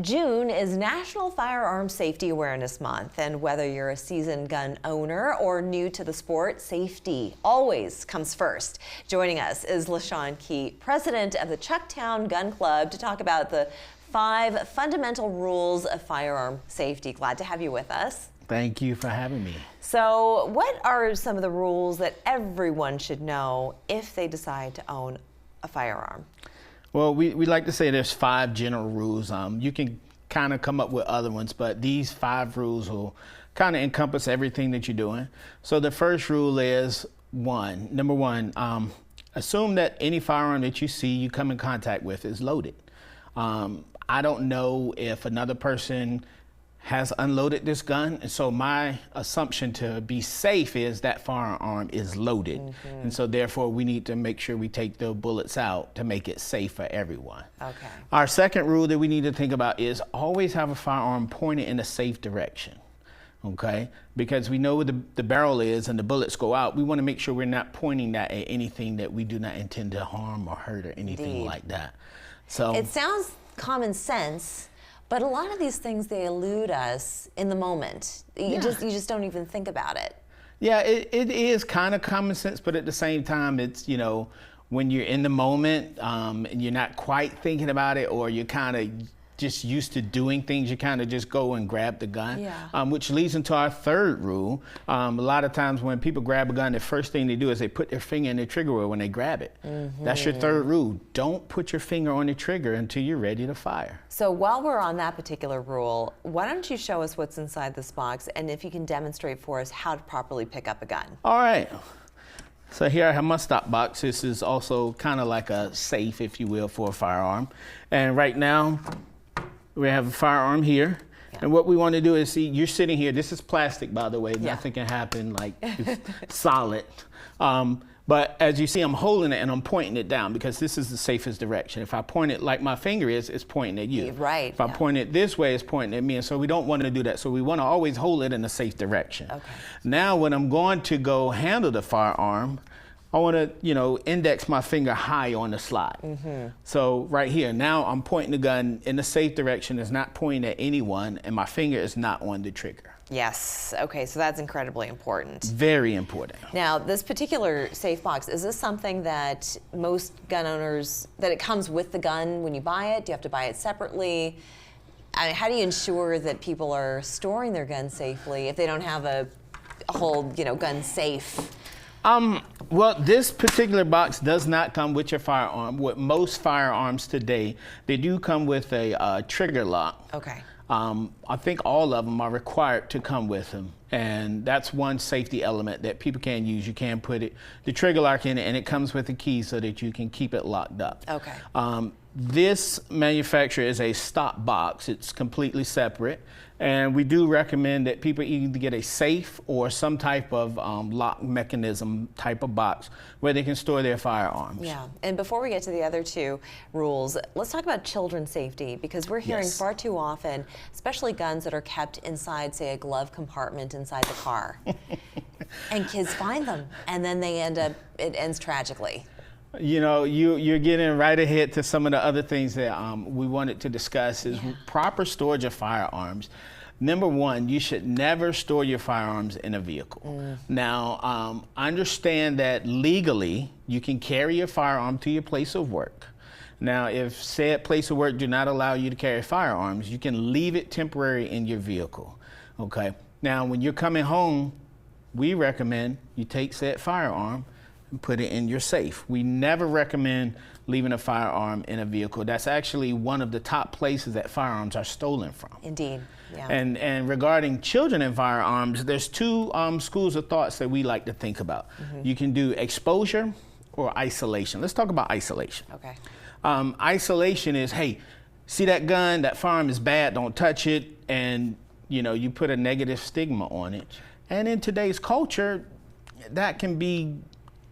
June is National Firearm Safety Awareness Month, and whether you're a seasoned gun owner or new to the sport, safety always comes first. Joining us is LaShawn Key, president of the Chucktown Gun Club, to talk about the 5 fundamental rules of firearm safety. Glad to have you with us. Thank you for having me. So, what are some of the rules that everyone should know if they decide to own a firearm? Well, we like to say there's 5 general rules. You can kind of come up with other ones, but these 5 rules will kind of encompass everything that you're doing. So the first rule is number one, assume that any firearm that you see you come in contact with is loaded. I don't know if another person has unloaded this gun, and so my assumption to be safe is that firearm is loaded. And so therefore we need to make sure we take the bullets out to make it safe for everyone. Okay. Our second rule that we need to think about is always have a firearm pointed in a safe direction. Okay, because we know where the barrel is and the bullets go out, we want to make sure we're not pointing that at anything that we do not intend to harm or hurt or anything Indeed. like that. So it sounds common sense, but a lot of these things, they elude us in the moment. You just don't even think about it. Yeah, it is kind of common sense, but at the same time, it's, you know, when you're in the moment and you're not quite thinking about it, or you're kind of just used to doing things, you kind of just go and grab the gun. Yeah. Which leads into our third rule. A lot of times when people grab a gun, the first thing they do is they put their finger in the trigger wheel when they grab it. That's your third rule. Don't put your finger on the trigger until you're ready to fire. So while we're on that particular rule, why don't you show us what's inside this box, and if you can demonstrate for us how to properly pick up a gun. All right. So here I have my stop box. This is also kind of like a safe, if you will, for a firearm. And right now, we have a firearm here. Yeah. And what we want to do is, see, you're sitting here. This is plastic, by the way. Nothing can happen, like it's solid. But as you see, I'm holding it and I'm pointing it down because this is the safest direction. If I point it like my finger is, it's pointing at you. Right. If I point it this way, it's pointing at me. And so we don't want to do that. So we want to always hold it in a safe direction. Okay. Now, when I'm going to go handle the firearm, I want to, index my finger high on the slide. So right here, now I'm pointing the gun in the safe direction. It's not pointing at anyone, and my finger is not on the trigger. Yes. Okay, so that's incredibly important. Very important. Now, this particular safe box, is this something that most gun owners, that it comes with the gun when you buy it? Do you have to buy it separately? I mean, how do you ensure that people are storing their guns safely if they don't have a whole, gun safe? Well, this particular box does not come with your firearm. With most firearms today, they do come with a trigger lock. Okay. I think all of them are required to come with them. And that's one safety element that people can use. You can put the trigger lock in it, and it comes with a key so that you can keep it locked up. Okay. This manufacturer is a stop box. It's completely separate. And we do recommend that people either get a safe or some type of lock mechanism type of box where they can store their firearms. Yeah, and before we get to the other 2 rules, let's talk about children's safety, because we're hearing far too often, especially guns that are kept inside, say, a glove compartment inside the car. And kids find them, and then it ends tragically. You're getting right ahead to some of the other things that we wanted to discuss is proper storage of firearms. Number one, you should never store your firearms in a vehicle. Now, understand that legally, you can carry your firearm to your place of work. Now, if said place of work do not allow you to carry firearms, you can leave it temporary in your vehicle, okay? Now, when you're coming home, we recommend you take said firearm and put it in your safe. We never recommend leaving a firearm in a vehicle. That's actually one of the top places that firearms are stolen from. Indeed, yeah. And regarding children and firearms, there's 2 schools of thoughts that we like to think about. You can do exposure or isolation. Let's talk about isolation. Okay. Isolation is, hey, see that gun, that firearm is bad, don't touch it, and you put a negative stigma on it. And in today's culture, that can be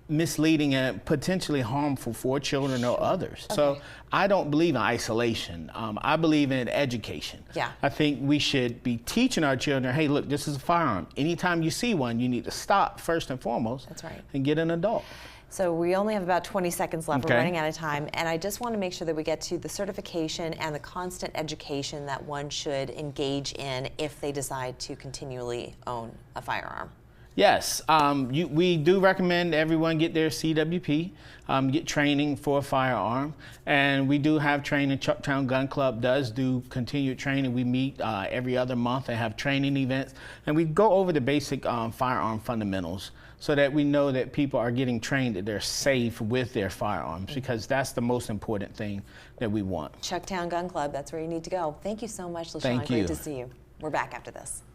misleading and potentially harmful for children or others. Okay. So I don't believe in isolation. I believe in education. Yeah. I think we should be teaching our children, hey, look, this is a firearm. Anytime you see one, you need to stop first and foremost. That's right. And get an adult. So we only have about 20 seconds left. Okay. We're running out of time. And I just want to make sure that we get to the certification and the constant education that one should engage in if they decide to continually own a firearm. Yes, we do recommend everyone get their CWP, get training for a firearm, and we do have training. Chucktown Gun Club does do continued training. We meet every other month and have training events, and we go over the basic firearm fundamentals so that we know that people are getting trained, that they're safe with their firearms, because that's the most important thing that we want. Chucktown Gun Club, that's where you need to go. Thank you so much, LaShawn. Thank you. Great to see you. We're back after this.